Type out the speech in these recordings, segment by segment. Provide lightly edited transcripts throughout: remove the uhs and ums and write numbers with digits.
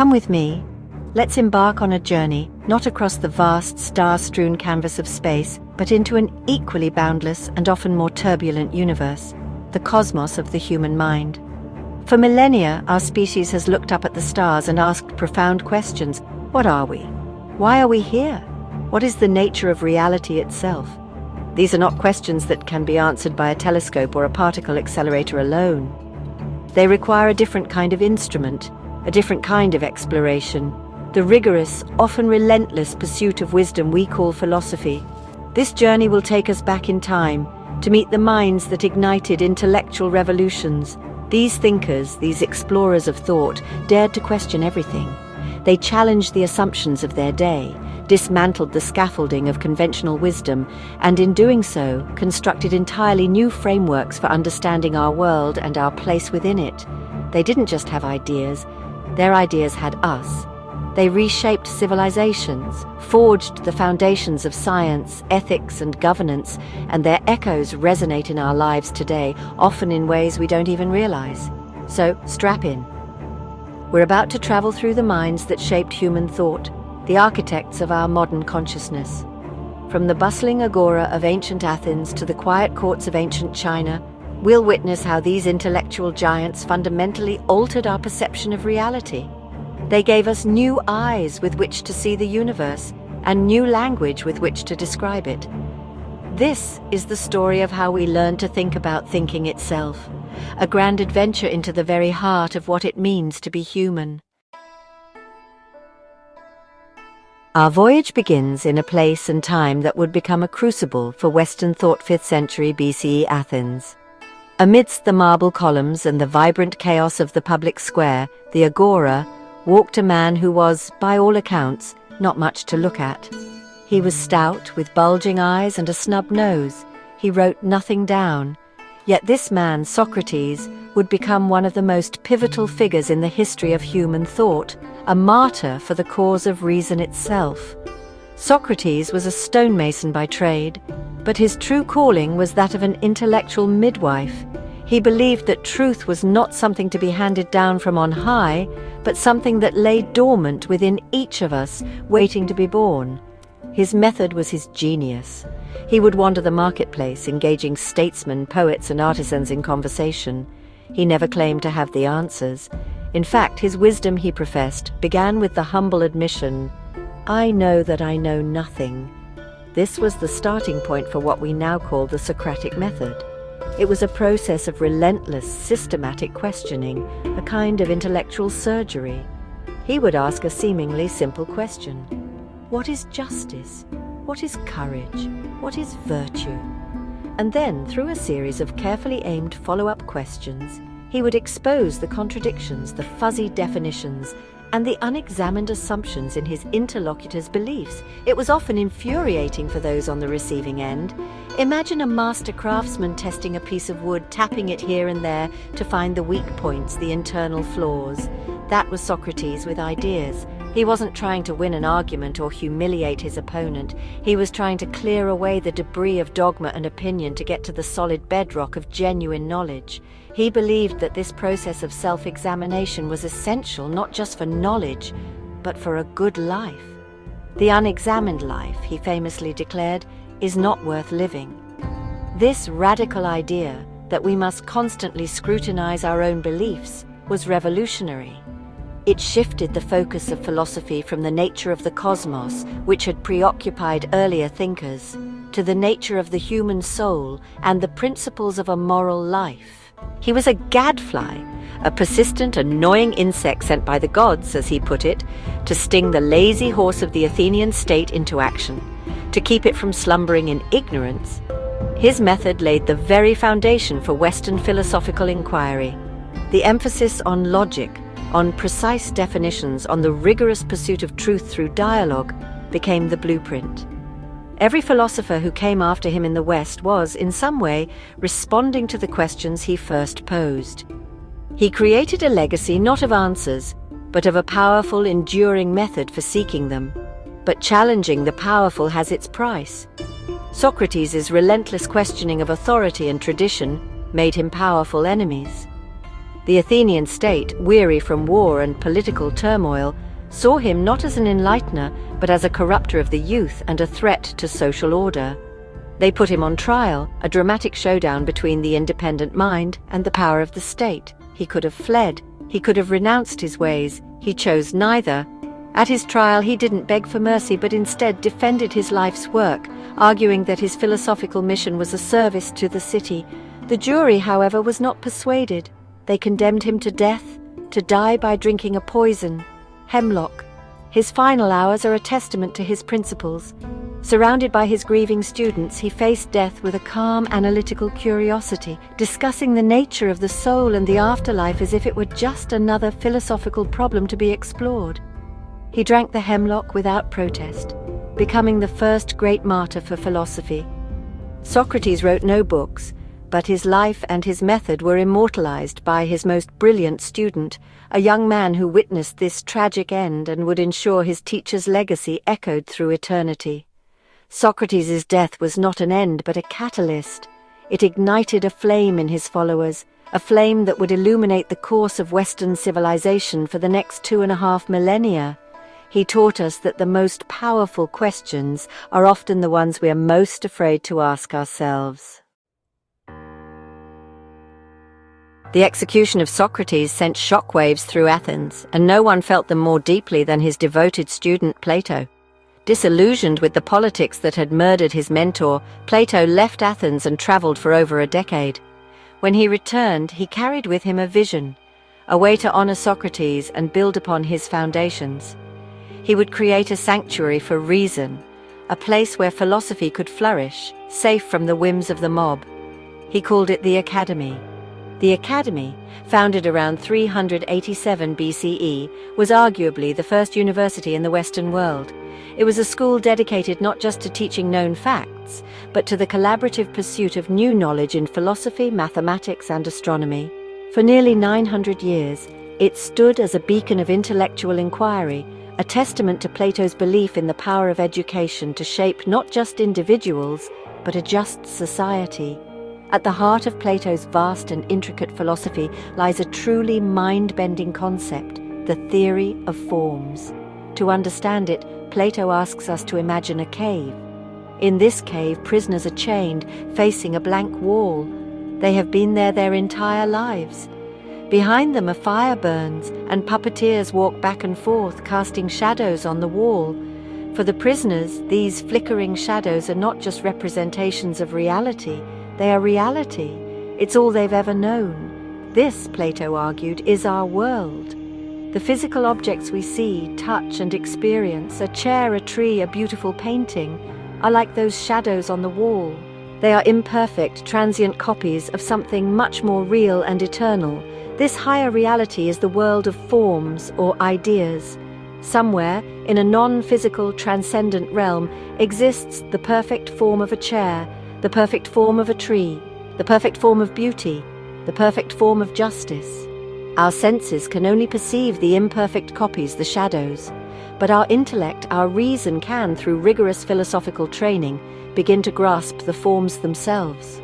Come with me. Let's embark on a journey, not across the vast, star-strewn canvas of space, but into an equally boundless and often more turbulent universe, the cosmos of the human mind. For millennia, our species has looked up at the stars and asked profound questions. What are we? Why are we here? What is the nature of reality itself? These are not questions that can be answered by a telescope or a particle accelerator alone. They require a different kind of instrument, a different kind of exploration, the rigorous, often relentless pursuit of wisdom we call philosophy. This journey will take us back in time to meet the minds that ignited intellectual revolutions. These thinkers, these explorers of thought, dared to question everything. They challenged the assumptions of their day, dismantled the scaffolding of conventional wisdom, and in doing so, constructed entirely new frameworks for understanding our world and our place within it. They didn't just have ideas, their ideas had us. They reshaped civilizations, forged the foundations of science, ethics, and governance, and their echoes resonate in our lives today, often in ways we don't even realize. So, strap in. We're about to travel through the minds that shaped human thought, the architects of our modern consciousness. From the bustling agora of ancient Athens to the quiet courts of ancient China, we'll witness how these intellectual giants fundamentally altered our perception of reality. They gave us new eyes with which to see the universe and new language with which to describe it. This is the story of how we learn to think about thinking itself, a grand adventure into the very heart of what it means to be human. Our voyage begins in a place and time that would become a crucible for Western thought 5th century BCE Athens. Amidst the marble columns and the vibrant chaos of the public square, the agora, walked a man who was, by all accounts, not much to look at. He was stout, with bulging eyes and a snub nose. He wrote nothing down. Yet this man, Socrates, would become one of the most pivotal figures in the history of human thought, a martyr for the cause of reason itself. Socrates was a stonemason by trade, but his true calling was that of an intellectual midwife. He believed that truth was not something to be handed down from on high, but something that lay dormant within each of us, waiting to be born. His method was his genius. He would wander the marketplace, engaging statesmen, poets, and artisans in conversation. He never claimed to have the answers. In fact, his wisdom, he professed, began with the humble admission, "I know that I know nothing." This was the starting point for what we now call the Socratic method. It was a process of relentless, systematic questioning, a kind of intellectual surgery. He would ask a seemingly simple question. What is justice? What is courage? What is virtue? And then, through a series of carefully aimed follow-up questions, he would expose the contradictions, the fuzzy definitions, and the unexamined assumptions in his interlocutor's beliefs. It was often infuriating for those on the receiving end. Imagine a master craftsman testing a piece of wood, tapping it here and there to find the weak points, the internal flaws. That was Socrates with ideas. He wasn't trying to win an argument or humiliate his opponent. He was trying to clear away the debris of dogma and opinion to get to the solid bedrock of genuine knowledge. He believed that this process of self-examination was essential not just for knowledge, but for a good life. The unexamined life, he famously declared, is not worth living. This radical idea that we must constantly scrutinize our own beliefs was revolutionary. It shifted the focus of philosophy from the nature of the cosmos, which had preoccupied earlier thinkers, to the nature of the human soul and the principles of a moral life. He was a gadfly, a persistent, annoying insect sent by the gods, as he put it, to sting the lazy horse of the Athenian state into action, to keep it from slumbering in ignorance. His method laid the very foundation for Western philosophical inquiry. The emphasis on logic, on precise definitions, on the rigorous pursuit of truth through dialogue, became the blueprint. Every philosopher who came after him in the West was, in some way, responding to the questions he first posed. He created a legacy not of answers, but of a powerful, enduring method for seeking them. But challenging the powerful has its price. Socrates' relentless questioning of authority and tradition made him powerful enemies. The Athenian state, weary from war and political turmoil, saw him not as an enlightener, but as a corrupter of the youth and a threat to social order. They put him on trial, a dramatic showdown between the independent mind and the power of the state. He could have fled. He could have renounced his ways. He chose neither. At his trial, he didn't beg for mercy, but instead defended his life's work, arguing that his philosophical mission was a service to the city. The jury, however, was not persuaded. They condemned him to death, to die by drinking a poison, hemlock. His final hours are a testament to his principles. Surrounded by his grieving students, he faced death with a calm, analytical curiosity, discussing the nature of the soul and the afterlife as if it were just another philosophical problem to be explored. He drank the hemlock without protest, becoming the first great martyr for philosophy. Socrates wrote no books, but his life and his method were immortalized by his most brilliant student, a young man who witnessed this tragic end and would ensure his teacher's legacy echoed through eternity. Socrates' death was not an end, but a catalyst. It ignited a flame in his followers, a flame that would illuminate the course of Western civilization for the next 2.5 millennia. He taught us that the most powerful questions are often the ones we are most afraid to ask ourselves. The execution of Socrates sent shockwaves through Athens, and no one felt them more deeply than his devoted student Plato. Disillusioned with the politics that had murdered his mentor, Plato left Athens and traveled for over a decade. When he returned, he carried with him a vision, a way to honor Socrates and build upon his foundations. He would create a sanctuary for reason, a place where philosophy could flourish, safe from the whims of the mob. He called it the Academy. The Academy, founded around 387 BCE, was arguably the first university in the Western world. It was a school dedicated not just to teaching known facts, but to the collaborative pursuit of new knowledge in philosophy, mathematics, and astronomy. For nearly 900 years, it stood as a beacon of intellectual inquiry, a testament to Plato's belief in the power of education to shape not just individuals, but a just society. At the heart of Plato's vast and intricate philosophy lies a truly mind-bending concept, the theory of forms. To understand it, Plato asks us to imagine a cave. In this cave, prisoners are chained, facing a blank wall. They have been there their entire lives. Behind them a fire burns, and puppeteers walk back and forth, casting shadows on the wall. For the prisoners, these flickering shadows are not just representations of reality, they are reality. It's all they've ever known. This, Plato argued, is our world. The physical objects we see, touch, and experience, a chair, a tree, a beautiful painting, are like those shadows on the wall. They are imperfect, transient copies of something much more real and eternal. This higher reality is the world of forms or ideas. Somewhere, in a non-physical, transcendent realm, exists the perfect form of a chair, the perfect form of a tree, the perfect form of beauty, the perfect form of justice. Our senses can only perceive the imperfect copies, the shadows, but our intellect, our reason can, through rigorous philosophical training, begin to grasp the forms themselves.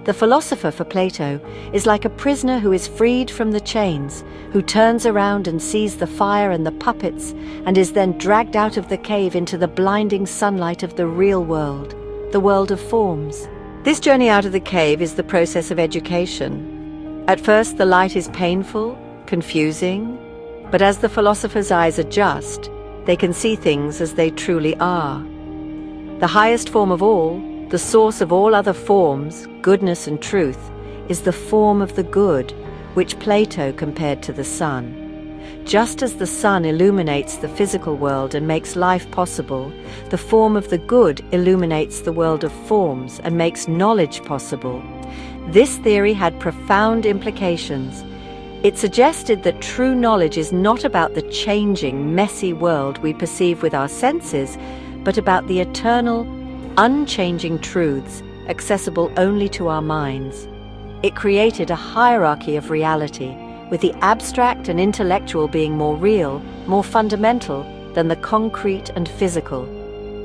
The philosopher for Plato is like a prisoner who is freed from the chains, who turns around and sees the fire and the puppets, and is then dragged out of the cave into the blinding sunlight of the real world, the world of forms. This journey out of the cave is the process of education. At first, the light is painful, confusing, but as the philosopher's eyes adjust, they can see things as they truly are. The highest form of all, the source of all other forms, goodness and truth, is the form of the good, which Plato compared to the sun. Just as the sun illuminates the physical world and makes life possible, the form of the good illuminates the world of forms and makes knowledge possible. This theory had profound implications. It suggested that true knowledge is not about the changing, messy world we perceive with our senses, but about the eternal, unchanging truths accessible only to our minds. It created a hierarchy of reality, with the abstract and intellectual being more real, more fundamental than the concrete and physical.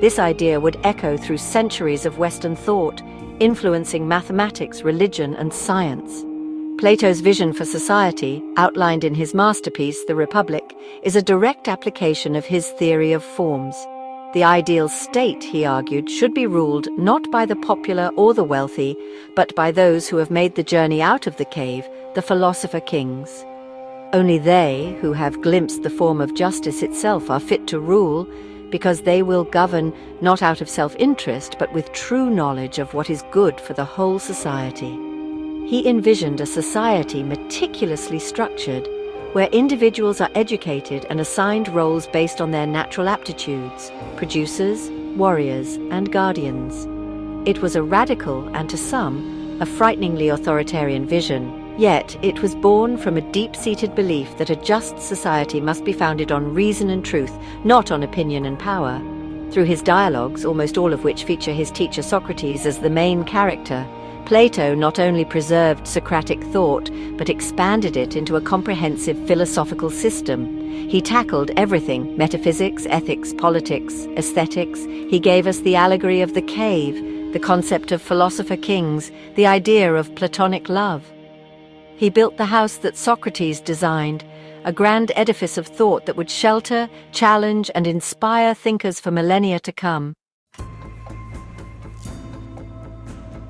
This idea would echo through centuries of Western thought, influencing mathematics, religion, and science. Plato's vision for society, outlined in his masterpiece, The Republic, is a direct application of his theory of forms. The ideal state, he argued, should be ruled not by the popular or the wealthy, but by those who have made the journey out of the cave, the philosopher kings. Only they, who have glimpsed the form of justice itself, are fit to rule, because they will govern not out of self-interest, but with true knowledge of what is good for the whole society. He envisioned a society meticulously structured, where individuals are educated and assigned roles based on their natural aptitudes, producers, warriors, and guardians. It was a radical and, to some, a frighteningly authoritarian vision, yet it was born from a deep-seated belief that a just society must be founded on reason and truth, not on opinion and power. Through his dialogues, almost all of which feature his teacher Socrates as the main character, Plato not only preserved Socratic thought, but expanded it into a comprehensive philosophical system. He tackled everything: metaphysics, ethics, politics, aesthetics. He gave us the allegory of the cave, the concept of philosopher kings, the idea of Platonic love. He built the house that Socrates designed, a grand edifice of thought that would shelter, challenge, and inspire thinkers for millennia to come.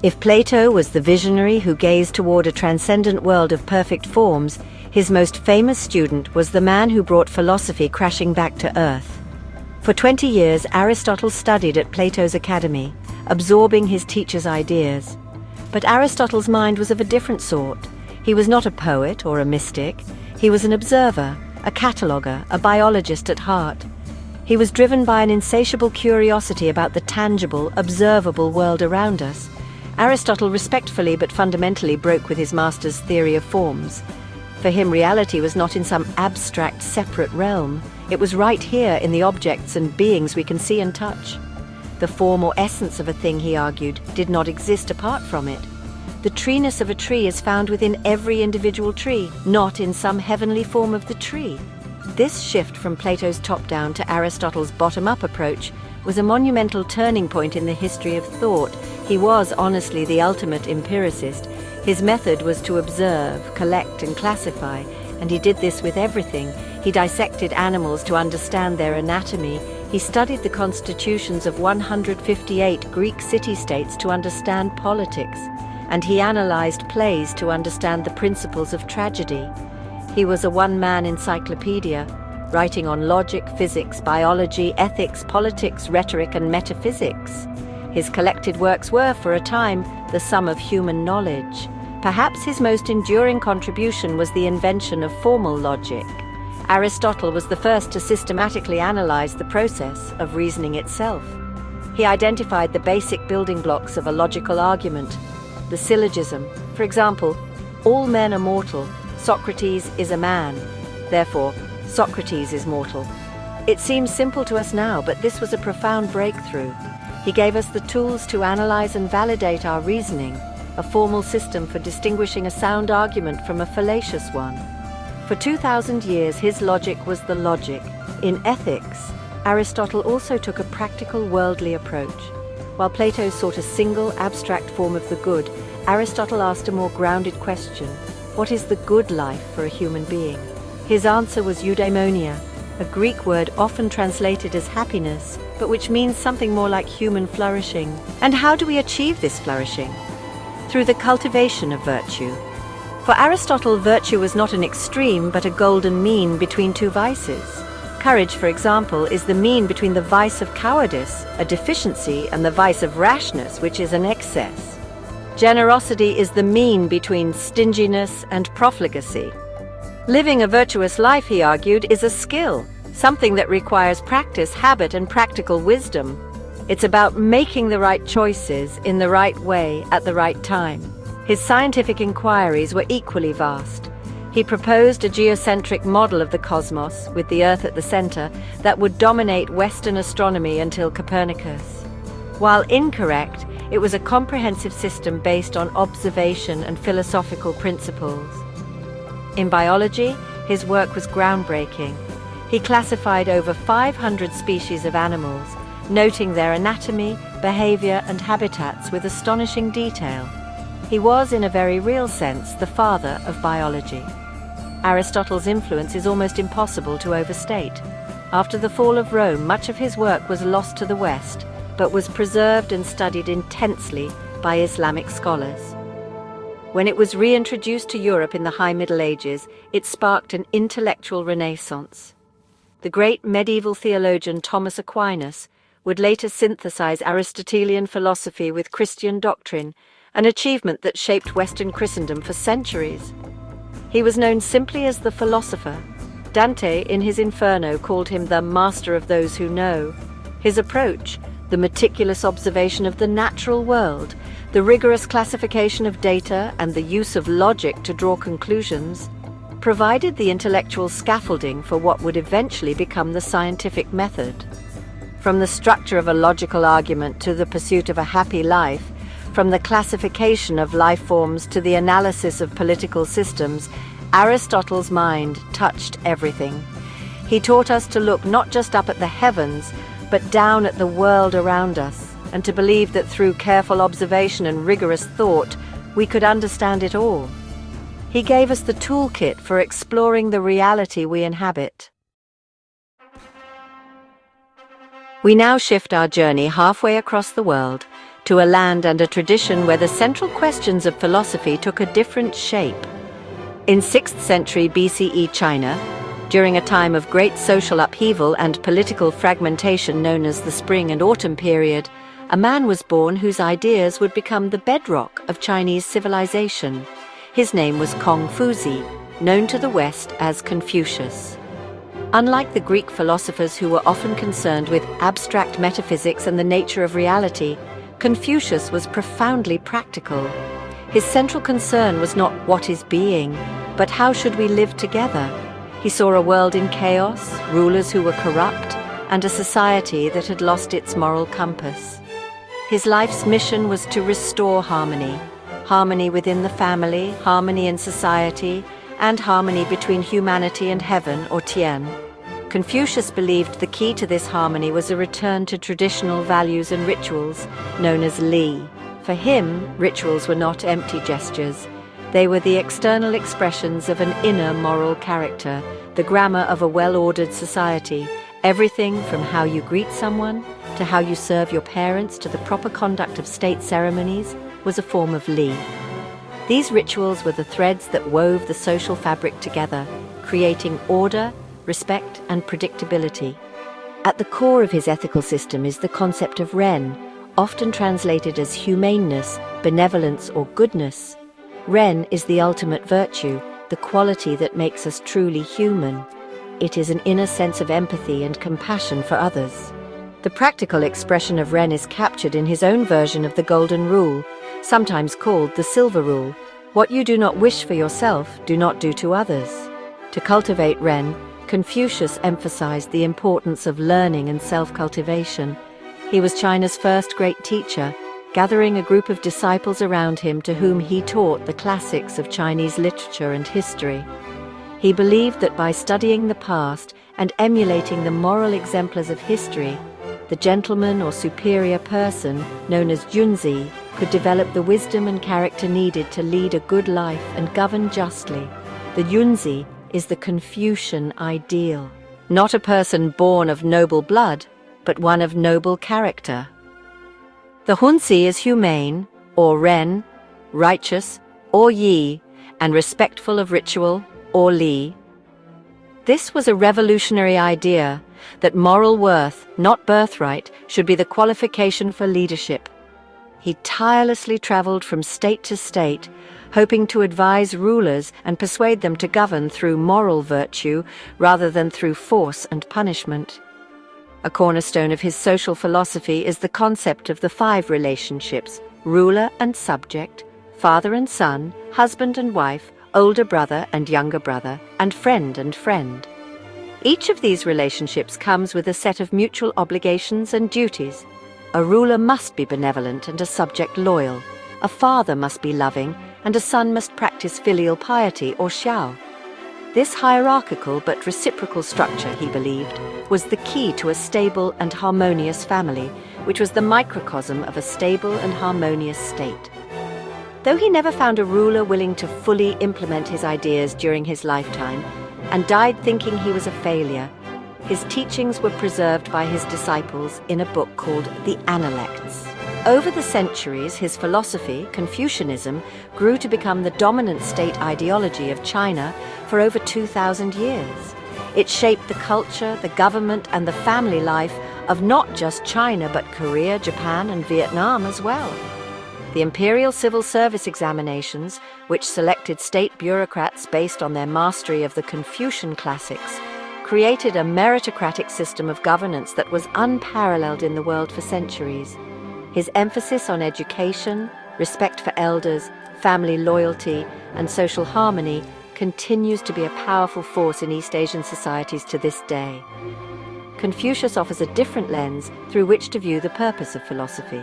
If Plato was the visionary who gazed toward a transcendent world of perfect forms, his most famous student was the man who brought philosophy crashing back to earth. For 20 years, Aristotle studied at Plato's academy, absorbing his teacher's ideas. But Aristotle's mind was of a different sort. He was not a poet or a mystic. He was an observer, a cataloguer, a biologist at heart. He was driven by an insatiable curiosity about the tangible, observable world around us. Aristotle respectfully but fundamentally broke with his master's theory of forms. For him, reality was not in some abstract, separate realm. It was right here in the objects and beings we can see and touch. The form or essence of a thing, he argued, did not exist apart from it. The treeness of a tree is found within every individual tree, not in some heavenly form of the tree. This shift from Plato's top-down to Aristotle's bottom-up approach was a monumental turning point in the history of thought. He was, honestly, the ultimate empiricist. His method was to observe, collect, and classify, and he did this with everything. He dissected animals to understand their anatomy. He studied the constitutions of 158 Greek city-states to understand politics, and he analyzed plays to understand the principles of tragedy. He was a one-man encyclopedia, writing on logic, physics, biology, ethics, politics, rhetoric, and metaphysics. His collected works were, for a time, the sum of human knowledge. Perhaps his most enduring contribution was the invention of formal logic. Aristotle was the first to systematically analyze the process of reasoning itself. He identified the basic building blocks of a logical argument. The syllogism, for example, all men are mortal, Socrates is a man, therefore Socrates is mortal. It seems simple to us now, but this was a profound breakthrough. He gave us the tools to analyze and validate our reasoning, a formal system for distinguishing a sound argument from a fallacious one. For 2,000 years, his logic was the logic. In ethics, Aristotle also took a practical, worldly approach. While Plato sought a single, abstract form of the good, Aristotle asked a more grounded question: what is the good life for a human being? His answer was eudaimonia, a Greek word often translated as happiness, but which means something more like human flourishing. And how do we achieve this flourishing? Through the cultivation of virtue. For Aristotle, virtue was not an extreme, but a golden mean between two vices. Courage, for example, is the mean between the vice of cowardice, a deficiency, and the vice of rashness, which is an excess. Generosity is the mean between stinginess and profligacy. Living a virtuous life, he argued, is a skill, something that requires practice, habit, and practical wisdom. It's about making the right choices in the right way at the right time. His scientific inquiries were equally vast. He proposed a geocentric model of the cosmos, with the Earth at the center, that would dominate Western astronomy until Copernicus. While incorrect, it was a comprehensive system based on observation and philosophical principles. In biology, his work was groundbreaking. He classified over 500 species of animals, noting their anatomy, behavior, and habitats with astonishing detail. He was, in a very real sense, the father of biology. Aristotle's influence is almost impossible to overstate. After the fall of Rome, much of his work was lost to the West, but was preserved and studied intensely by Islamic scholars. When it was reintroduced to Europe in the High Middle Ages, it sparked an intellectual renaissance. The great medieval theologian Thomas Aquinas would later synthesize Aristotelian philosophy with Christian doctrine, an achievement that shaped Western Christendom for centuries. He was known simply as the philosopher. Dante, in his Inferno, called him the master of those who know. His approach, the meticulous observation of the natural world, the rigorous classification of data, and the use of logic to draw conclusions, provided the intellectual scaffolding for what would eventually become the scientific method. From the structure of a logical argument to the pursuit of a happy life, from the classification of life forms to the analysis of political systems, Aristotle's mind touched everything. He taught us to look not just up at the heavens, but down at the world around us, and to believe that through careful observation and rigorous thought, we could understand it all. He gave us the toolkit for exploring the reality we inhabit. We now shift our journey halfway across the world to a land and a tradition where the central questions of philosophy took a different shape. In 6th century BCE China, during a time of great social upheaval and political fragmentation known as the Spring and Autumn period, a man was born whose ideas would become the bedrock of Chinese civilization. His name was Confuzi, known to the West as Confucius. Unlike the Greek philosophers who were often concerned with abstract metaphysics and the nature of reality, Confucius was profoundly practical. His central concern was not what is being, but how should we live together. He saw a world in chaos, rulers who were corrupt, and a society that had lost its moral compass. His life's mission was to restore harmony, harmony within the family, harmony in society, and harmony between humanity and heaven, or Tian. Confucius believed the key to this harmony was a return to traditional values and rituals, known as Li. For him, rituals were not empty gestures. They were the external expressions of an inner moral character, the grammar of a well-ordered society. Everything from how you greet someone, to how you serve your parents, to the proper conduct of state ceremonies, was a form of Li. These rituals were the threads that wove the social fabric together, creating order, respect, and predictability. At the core of his ethical system is the concept of Ren, often translated as humaneness, benevolence, or goodness. Ren is the ultimate virtue, the quality that makes us truly human. It is an inner sense of empathy and compassion for others. The practical expression of Ren is captured in his own version of the Golden Rule, sometimes called the Silver Rule. What you do not wish for yourself, do not do to others. To cultivate Ren, Confucius emphasized the importance of learning and self-cultivation. He was China's first great teacher, gathering a group of disciples around him to whom he taught the classics of Chinese literature and history. He believed that by studying the past and emulating the moral exemplars of history, the gentleman or superior person, known as Junzi, could develop the wisdom and character needed to lead a good life and govern justly. The Junzi is the Confucian ideal, not a person born of noble blood, but one of noble character. The Hunzi is humane, or Ren, righteous, or Yi, and respectful of ritual, or Li. This was a revolutionary idea that moral worth, not birthright, should be the qualification for leadership. He tirelessly traveled from state to state, hoping to advise rulers and persuade them to govern through moral virtue rather than through force and punishment. A cornerstone of his social philosophy is the concept of the 5 relationships: ruler and subject, father and son, husband and wife, older brother and younger brother, and friend and friend. Each of these relationships comes with a set of mutual obligations and duties. A ruler must be benevolent and a subject loyal. A father must be loving, and a son must practice filial piety or xiao. This hierarchical but reciprocal structure, he believed, was the key to a stable and harmonious family, which was the microcosm of a stable and harmonious state. Though he never found a ruler willing to fully implement his ideas during his lifetime, and died thinking he was a failure, his teachings were preserved by his disciples in a book called the Analects. Over the centuries, his philosophy, Confucianism, grew to become the dominant state ideology of China for over 2,000 years. It shaped the culture, the government, and the family life of not just China, but Korea, Japan, and Vietnam as well. The imperial civil service examinations, which selected state bureaucrats based on their mastery of the Confucian classics, created a meritocratic system of governance that was unparalleled in the world for centuries. His emphasis on education, respect for elders, family loyalty, and social harmony continues to be a powerful force in East Asian societies to this day. Confucius offers a different lens through which to view the purpose of philosophy.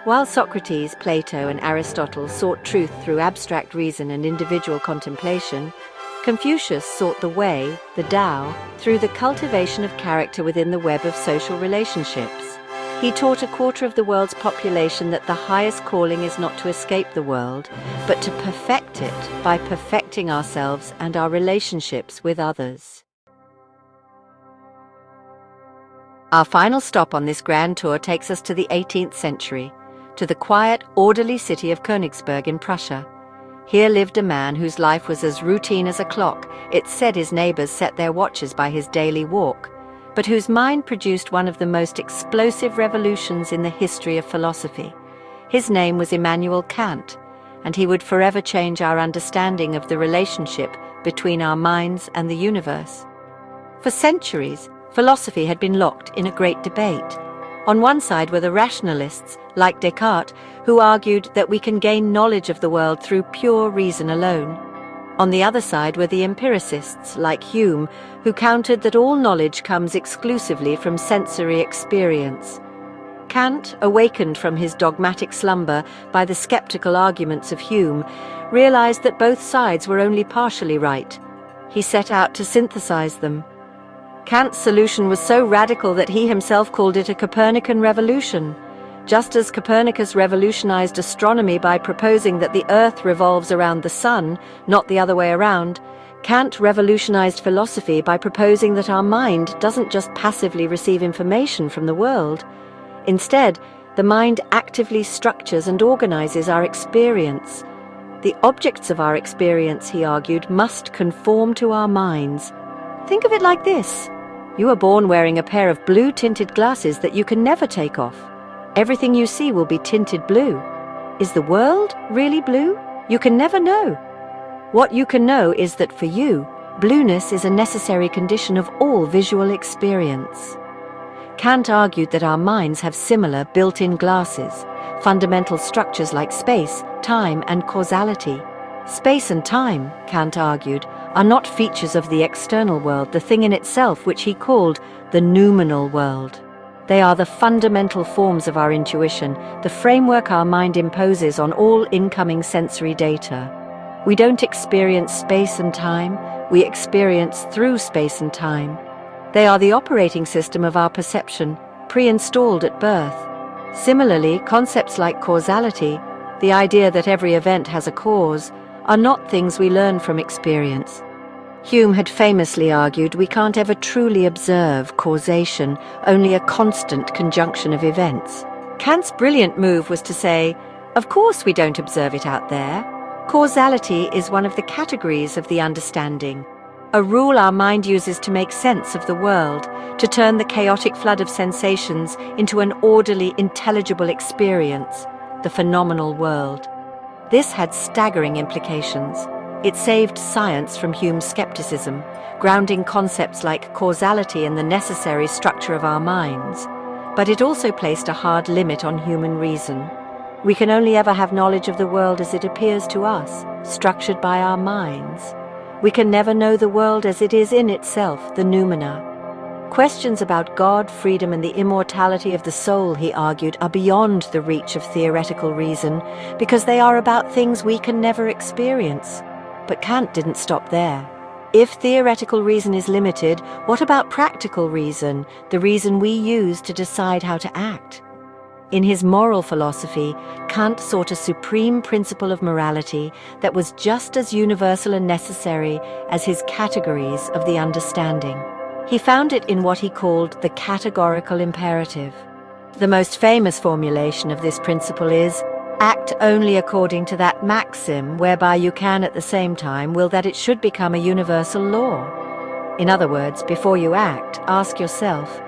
While Socrates, Plato, and Aristotle sought truth through abstract reason and individual contemplation, Confucius sought the way, the Tao, through the cultivation of character within the web of social relationships. He taught a quarter of the world's population that the highest calling is not to escape the world, but to perfect it by perfecting ourselves and our relationships with others. Our final stop on this grand tour takes us to the 18th century, to the quiet, orderly city of Königsberg in Prussia. Here lived a man whose life was as routine as a clock. It said his neighbors set their watches by his daily walk, but whose mind produced one of the most explosive revolutions in the history of philosophy. His name was Immanuel Kant, and he would forever change our understanding of the relationship between our minds and the universe. For centuries, philosophy had been locked in a great debate. On one side were the rationalists, like Descartes, who argued that we can gain knowledge of the world through pure reason alone. On the other side were the empiricists, like Hume, who countered that all knowledge comes exclusively from sensory experience. Kant, awakened from his dogmatic slumber by the skeptical arguments of Hume, realized that both sides were only partially right. He set out to synthesize them. Kant's solution was so radical that he himself called it a Copernican revolution. Just as Copernicus revolutionized astronomy by proposing that the Earth revolves around the Sun, not the other way around, Kant revolutionized philosophy by proposing that our mind doesn't just passively receive information from the world. Instead, the mind actively structures and organizes our experience. The objects of our experience, he argued, must conform to our minds. Think of it like this. You are born wearing a pair of blue-tinted glasses that you can never take off. Everything you see will be tinted blue. Is the world really blue? You can never know. What you can know is that for you, blueness is a necessary condition of all visual experience. Kant argued that our minds have similar built-in glasses, fundamental structures like space, time, and causality. Space and time, Kant argued, are not features of the external world, the thing in itself which he called the noumenal world. They are the fundamental forms of our intuition, the framework our mind imposes on all incoming sensory data. We don't experience space and time, we experience through space and time. They are the operating system of our perception, pre-installed at birth. Similarly, concepts like causality, the idea that every event has a cause, are not things we learn from experience. Hume had famously argued we can't ever truly observe causation, only a constant conjunction of events. Kant's brilliant move was to say, of course we don't observe it out there. Causality is one of the categories of the understanding, a rule our mind uses to make sense of the world, to turn the chaotic flood of sensations into an orderly, intelligible experience, the phenomenal world. This had staggering implications. It saved science from Hume's skepticism, grounding concepts like causality in the necessary structure of our minds. But it also placed a hard limit on human reason. We can only ever have knowledge of the world as it appears to us, structured by our minds. We can never know the world as it is in itself, the noumena. Questions about God, freedom, and the immortality of the soul, he argued, are beyond the reach of theoretical reason, because they are about things we can never experience. But Kant didn't stop there. If theoretical reason is limited, what about practical reason, the reason we use to decide how to act? In his moral philosophy, Kant sought a supreme principle of morality that was just as universal and necessary as his categories of the understanding. He found it in what he called the categorical imperative. The most famous formulation of this principle is, act only according to that maxim whereby you can at the same time will that it should become a universal law. In other words, before you act, ask yourself,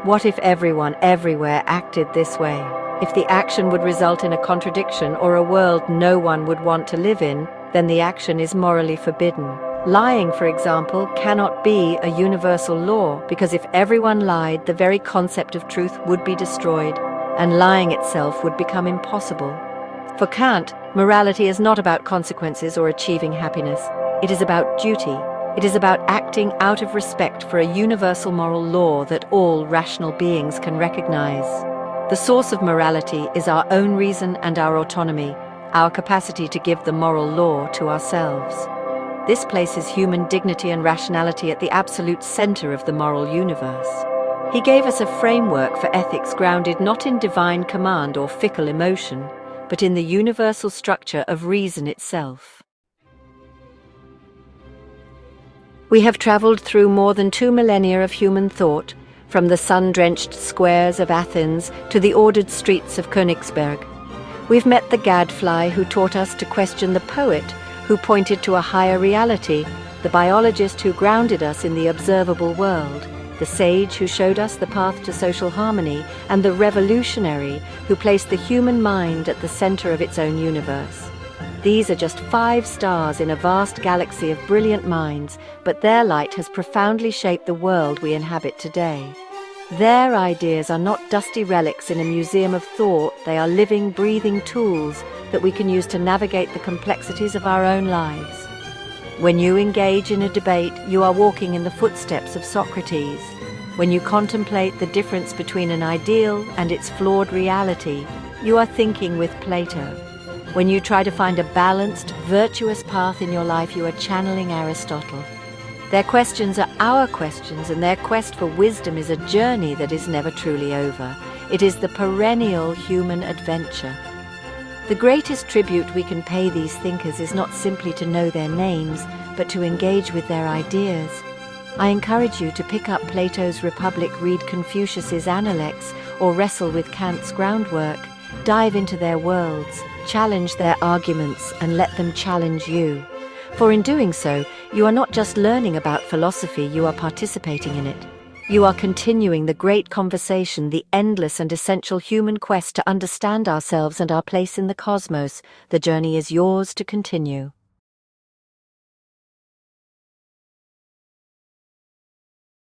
what if everyone everywhere acted this way? If the action would result in a contradiction or a world no one would want to live in, then the action is morally forbidden. Lying, for example, cannot be a universal law because if everyone lied, the very concept of truth would be destroyed, and lying itself would become impossible. For Kant, morality is not about consequences or achieving happiness. It is about duty. It is about acting out of respect for a universal moral law that all rational beings can recognize. The source of morality is our own reason and our autonomy, our capacity to give the moral law to ourselves. This places human dignity and rationality at the absolute center of the moral universe. He gave us a framework for ethics grounded not in divine command or fickle emotion, but in the universal structure of reason itself. We have traveled through more than 2 millennia of human thought, from the sun-drenched squares of Athens to the ordered streets of Königsberg. We've met the gadfly who taught us to question the poet who pointed to a higher reality, the biologist who grounded us in the observable world, the sage who showed us the path to social harmony, and the revolutionary who placed the human mind at the center of its own universe. These are just 5 stars in a vast galaxy of brilliant minds, but their light has profoundly shaped the world we inhabit today. Their ideas are not dusty relics in a museum of thought, they are living, breathing tools that we can use to navigate the complexities of our own lives. When you engage in a debate, you are walking in the footsteps of Socrates. When you contemplate the difference between an ideal and its flawed reality, you are thinking with Plato. When you try to find a balanced, virtuous path in your life, you are channeling Aristotle. Their questions are our questions, and their quest for wisdom is a journey that is never truly over. It is the perennial human adventure. The greatest tribute we can pay these thinkers is not simply to know their names, but to engage with their ideas. I encourage you to pick up Plato's Republic, read Confucius's Analects, or wrestle with Kant's groundwork. Dive into their worlds, challenge their arguments, and let them challenge you. For in doing so, you are not just learning about philosophy, you are participating in it. You are continuing the great conversation, the endless and essential human quest to understand ourselves and our place in the cosmos. The journey is yours to continue.